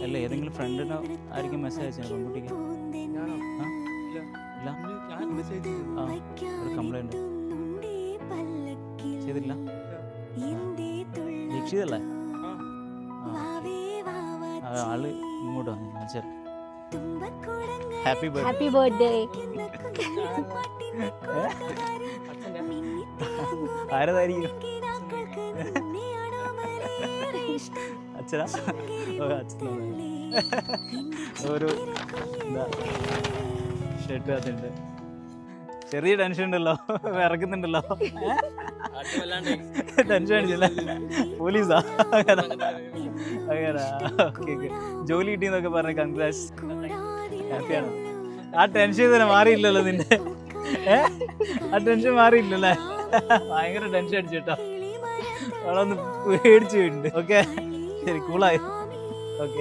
അല്ല ഏതെങ്കിലും ഫ്രണ്ടിനോ ആയിരിക്കും മെസ്സേജ് അയച്ചത് പെൺകുട്ടിക്ക്? ഞാനോ? ആ ഇല്ല. ഇല്ല. ഞാൻ മെസ്സേജ് ചെയ്തു. ആ ഒരു കംപ്ലൈൻറ്റ് ചെയ്തില്ല. ദീക്ഷിതല്ലേ? ആ. ആള് ഇങ്ങോട്ട് വന്നു. അച്ഛൻ ഹാപ്പി ബർത്ത്ഡേ. Happy birthday. അച്ഛൻ്റെ ആരതായിരിക്കും? അച്ഛനാ? ഓ അച്ഛനാ. ഒരു എന്താ ഷർട്ട് അതുണ്ട്. ചെറിയ ടെൻഷൻ ഉണ്ടല്ലോ, വിറക്കുന്നുണ്ടല്ലോ. അടി വല്ലാണ്ട് ടെൻഷൻ അടിച്ചില്ല. പോലീസാ? അങ്ങനെ ഓക്കെ. ജോലി കിട്ടിയെന്നൊക്കെ പറഞ്ഞ കൺഗ്രാറ്റ്സ്. ഹാപ്പിയാണ്. ആ ടെൻഷൻ തന്നെ മാറിയില്ലല്ലോ നിന്റെ. ആ ടെൻഷൻ മാറിയില്ലല്ലേ? ഭയങ്കര ടെൻഷൻ അടിച്ചു കേട്ടോ. അവളൊന്ന് പേടിച്ചു പോയിട്ടുണ്ട്. ഓക്കെ ശരി, കൂളായി. ഓക്കെ.